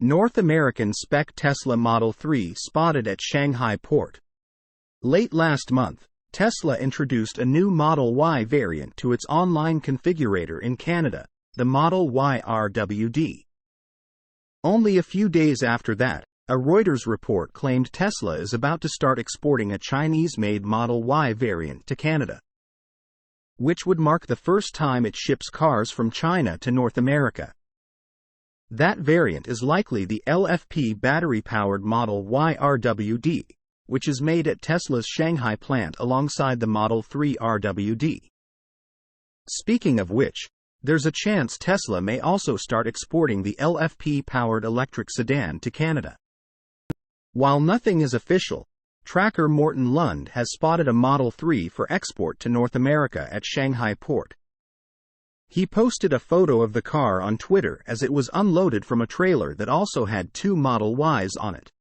North American spec Tesla Model 3 spotted at Shanghai port. Late last month, Tesla introduced a new Model Y variant to its online configurator in Canada, the Model Y RWD. Only a few days after that, a Reuters report claimed Tesla is about to start exporting a Chinese-made Model Y variant to Canada, which would mark the first time it ships cars from China to North America. That variant is likely the LFP battery-powered Model Y RWD, which is made at Tesla's Shanghai plant alongside the Model 3 RWD. Speaking of which, there's a chance Tesla may also start exporting the LFP-powered electric sedan to Canada. While nothing is official, tracker Morten Lund has spotted a Model 3 for export to North America at Shanghai port. He posted a photo of the car on Twitter as it was unloaded from a trailer that also had two Model Ys on it.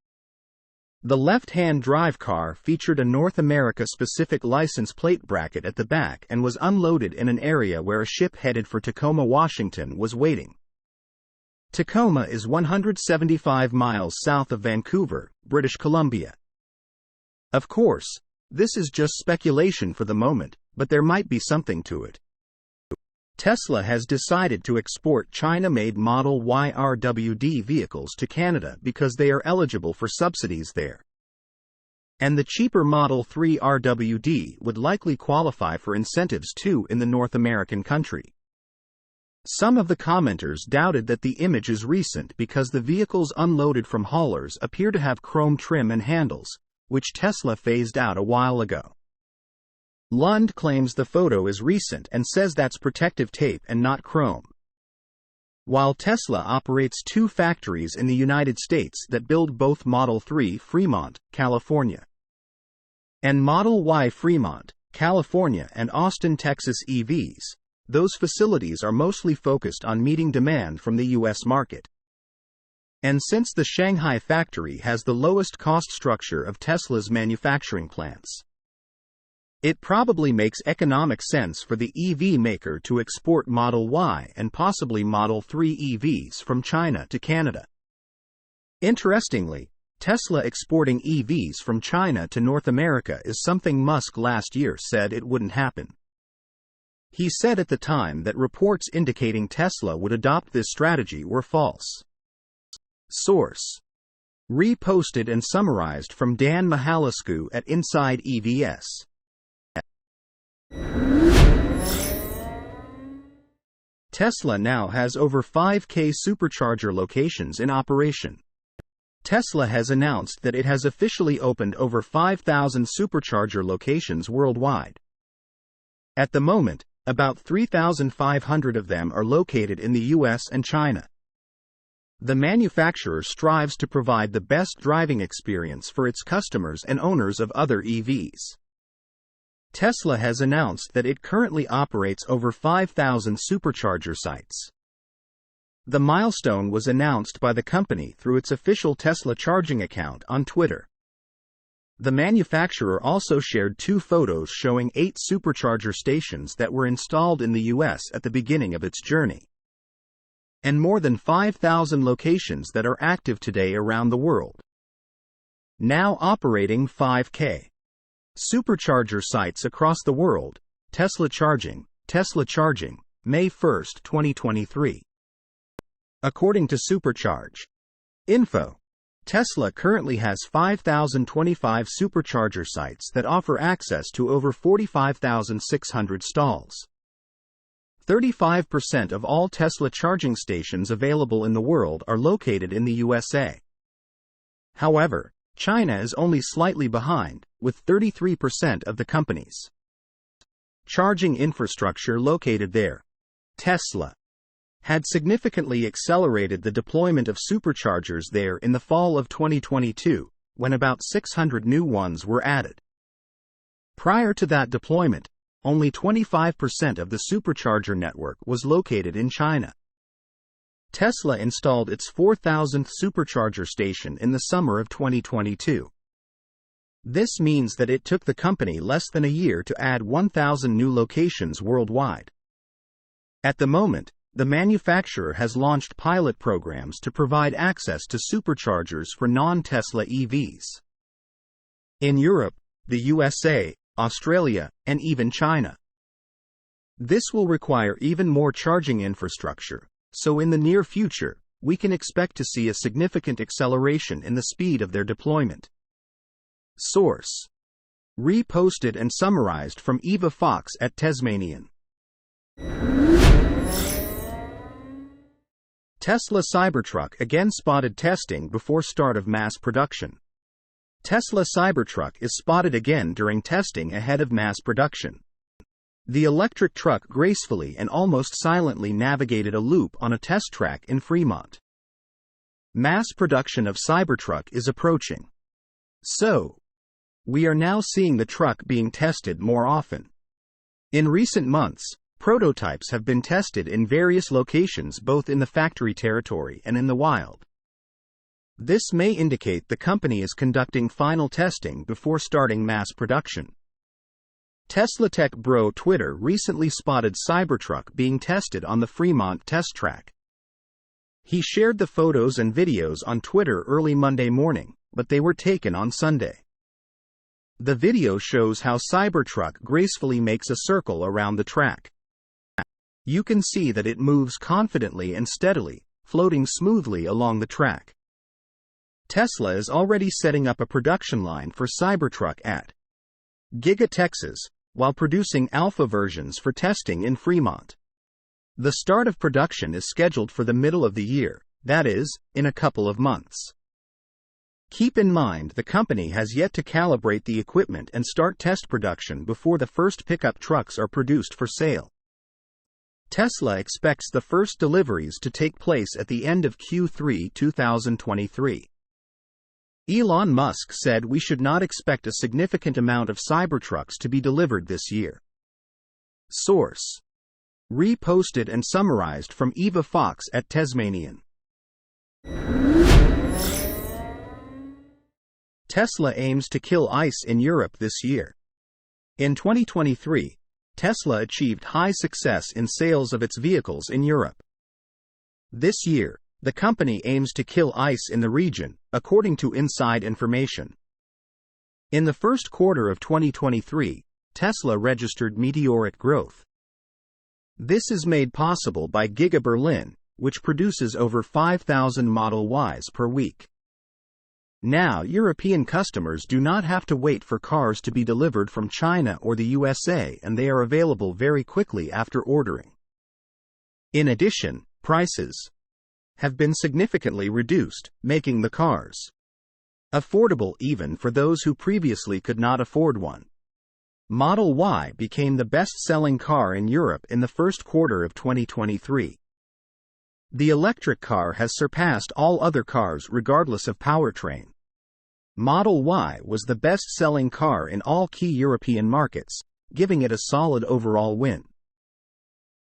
The left-hand drive car featured a North America-specific license plate bracket at the back and was unloaded in an area where a ship headed for Tacoma, Washington was waiting. Tacoma is 175 miles south of Vancouver, British Columbia. Of course, this is just speculation for the moment, but there might be something to it. Tesla has decided to export China-made Model Y RWD vehicles to Canada because they are eligible for subsidies there. And the cheaper Model 3 RWD would likely qualify for incentives too in the North American country. Some of the commenters doubted that the image is recent because the vehicles unloaded from haulers appear to have chrome trim and handles, which Tesla phased out a while ago. Lund claims the photo is recent and says that's protective tape and not chrome. While Tesla operates two factories in the United States that build both Model 3 Fremont, California, and Model Y Fremont, California and Austin, Texas EVs, those facilities are mostly focused on meeting demand from the U.S. market. And since the Shanghai factory has the lowest cost structure of Tesla's manufacturing plants, it probably makes economic sense for the EV maker to export Model Y and possibly Model 3 EVs from China to Canada. Interestingly, Tesla exporting EVs from China to North America is something Musk last year said it wouldn't happen. He said at the time that reports indicating Tesla would adopt this strategy were false. Source: reposted and summarized from Dan Mihalascu at Inside EVS. Tesla now has over 5,000 supercharger locations in operation. Tesla has announced that it has officially opened over 5,000 supercharger locations worldwide. At the moment, about 3,500 of them are located in the US and China. The manufacturer strives to provide the best driving experience for its customers and owners of other EVs. Tesla has announced that it currently operates over 5,000 supercharger sites. The milestone was announced by the company through its official Tesla charging account on Twitter. The manufacturer also shared two photos showing 8 supercharger stations that were installed in the US at the beginning of its journey, and more than 5,000 locations that are active today around the world. Now operating 5,000 supercharger sites across the world. Tesla Charging, May 1, 2023. According to Supercharge Info, Tesla currently has 5,025 supercharger sites that offer access to over 45,600 stalls. 35% of all Tesla charging stations available in the world are located in the USA. However, China is only slightly behind, with 33% of the company's charging infrastructure located there. Tesla had significantly accelerated the deployment of superchargers there in the fall of 2022, when about 600 new ones were added. Prior to that deployment, only 25% of the supercharger network was located in China. Tesla installed its 4,000th supercharger station in the summer of 2022. This means that it took the company less than a year to add 1,000 new locations worldwide. At the moment, the manufacturer has launched pilot programs to provide access to superchargers for non-Tesla EVs. In Europe, the USA, Australia, and even China. This will require even more charging infrastructure, so in the near future, we can expect to see a significant acceleration in the speed of their deployment. Source: reposted and summarized from Eva Fox at Tasmanian. Tesla Cybertruck again spotted testing before start of mass production. Tesla Cybertruck is spotted again during testing ahead of mass production. The electric truck gracefully and almost silently navigated a loop on a test track in Fremont. Mass production of Cybertruck is approaching. So, we are now seeing the truck being tested more often. In recent months, prototypes have been tested in various locations both in the factory territory and in the wild. This may indicate the company is conducting final testing before starting mass production. Tesla Tech Bro Twitter recently spotted Cybertruck being tested on the Fremont test track. He shared the photos and videos on Twitter early Monday morning, but they were taken on Sunday. The video shows how Cybertruck gracefully makes a circle around the track. You can see that it moves confidently and steadily, floating smoothly along the track. Tesla is already setting up a production line for Cybertruck at Giga Texas, while producing alpha versions for testing in Fremont. The start of production is scheduled for the middle of the year, that is, in a couple of months. Keep in mind the company has yet to calibrate the equipment and start test production before the first pickup trucks are produced for sale. Tesla expects the first deliveries to take place at the end of Q3 2023. Elon Musk said we should not expect a significant amount of Cybertrucks to be delivered this year. Source: reposted and summarized from Eva Fox at Tasmanian. Tesla aims to kill ICE in Europe this year. In 2023, Tesla achieved high success in sales of its vehicles in Europe. This year, the company aims to kill ICE in the region, according to inside information. In the first quarter of 2023, Tesla registered meteoric growth. This is made possible by Giga Berlin, which produces over 5,000 Model Ys per week. Now European customers do not have to wait for cars to be delivered from China or the USA, and they are available very quickly after ordering. In addition, prices have been significantly reduced, making the cars affordable even for those who previously could not afford one. Model Y became the best-selling car in Europe in the first quarter of 2023. The electric car has surpassed all other cars regardless of powertrain. Model Y was the best-selling car in all key European markets, giving it a solid overall win.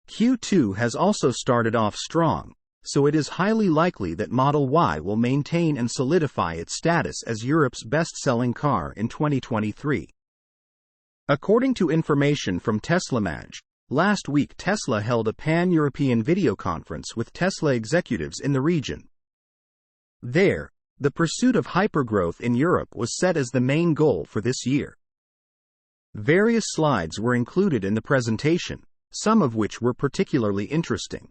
Q2 has also started off strong, so it is highly likely that Model Y will maintain and solidify its status as Europe's best-selling car in 2023. According to information from TeslaMag, last week Tesla held a pan-European video conference with Tesla executives in the region. There, the pursuit of hypergrowth in Europe was set as the main goal for this year. Various slides were included in the presentation, some of which were particularly interesting.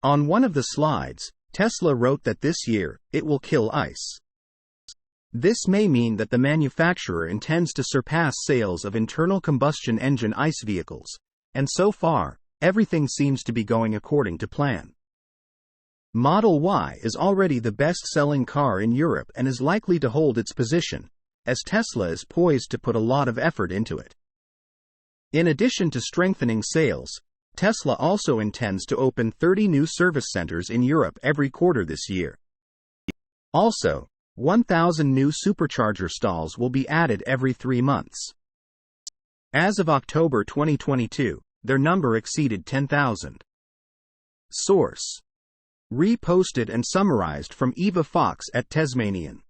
On one of the slides, Tesla wrote that this year, it will kill ICE. This may mean that the manufacturer intends to surpass sales of internal combustion engine ICE vehicles, and so far, everything seems to be going according to plan. Model Y is already the best-selling car in Europe and is likely to hold its position, as Tesla is poised to put a lot of effort into it. In addition to strengthening sales, Tesla also intends to open 30 new service centers in Europe every quarter this year. Also, 1,000 new supercharger stalls will be added every 3 months. As of October 2022, their number exceeded 10,000. Source: reposted and summarized from Eva Fox at Tasmanian.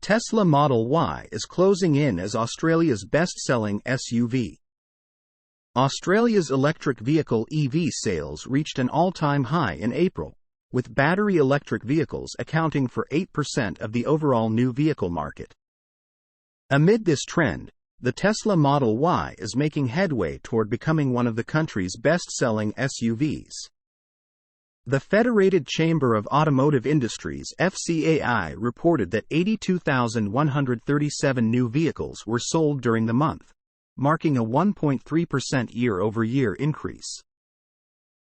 Tesla Model Y is closing in as Australia's best-selling SUV. Australia's electric vehicle EV sales reached an all-time high in April, with battery electric vehicles accounting for 8% of the overall new vehicle market. Amid this trend, the Tesla Model Y is making headway toward becoming one of the country's best-selling SUVs. The Federated Chamber of Automotive Industries (FCAI) reported that 82,137 new vehicles were sold during the month, marking a 1.3% year-over-year increase.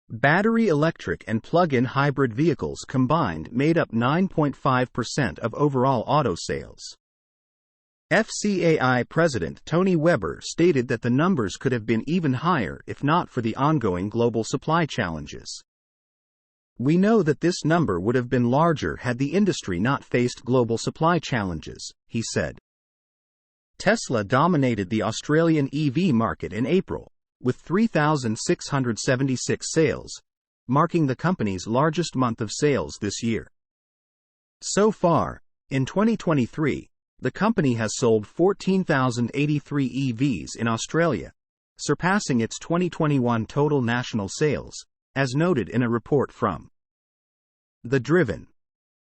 Battery electric and plug-in hybrid vehicles combined made up 9.5% of overall auto sales. FCAI President Tony Weber stated that the numbers could have been even higher if not for the ongoing global supply challenges. "We know that this number would have been larger had the industry not faced global supply challenges," he said. Tesla dominated the Australian EV market in April, with 3,676 sales, marking the company's largest month of sales this year. So far, in 2023, the company has sold 14,083 EVs in Australia, surpassing its 2021 total national sales, as noted in a report from The Driven.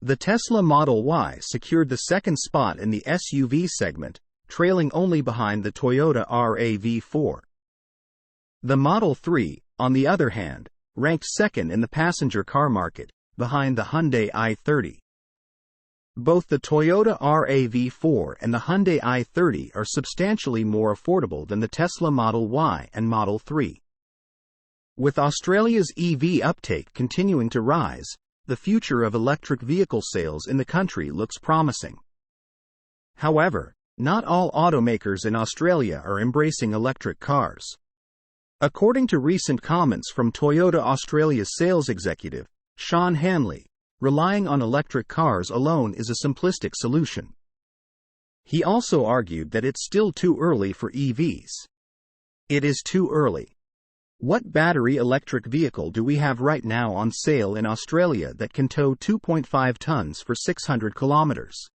The Tesla Model Y secured the second spot in the SUV segment, trailing only behind the Toyota RAV4. The Model 3, on the other hand, ranked second in the passenger car market, behind the Hyundai i30. Both the Toyota RAV4 and the Hyundai i30 are substantially more affordable than the Tesla Model Y and Model 3. With Australia's EV uptake continuing to rise, the future of electric vehicle sales in the country looks promising. However, not all automakers in Australia are embracing electric cars. According to recent comments from Toyota Australia's sales executive, Sean Hanley, relying on electric cars alone is a simplistic solution. He also argued that it's still too early for EVs. It is too early. What battery electric vehicle do we have right now on sale in Australia that can tow 2.5 tons for 600 kilometers?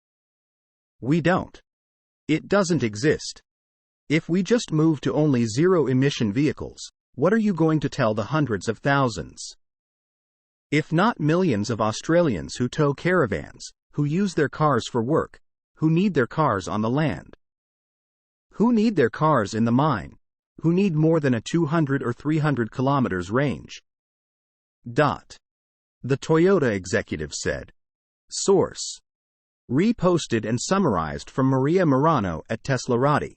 We don't. It doesn't exist. If we just move to only zero-emission vehicles, what are you going to tell the hundreds of thousands, if not millions of Australians who tow caravans, who use their cars for work, who need their cars on the land, who need their cars in the mine, who need more than a 200 or 300 kilometers range? The Toyota executive said. Source: reposted and summarized from Maria Morano at Teslarati.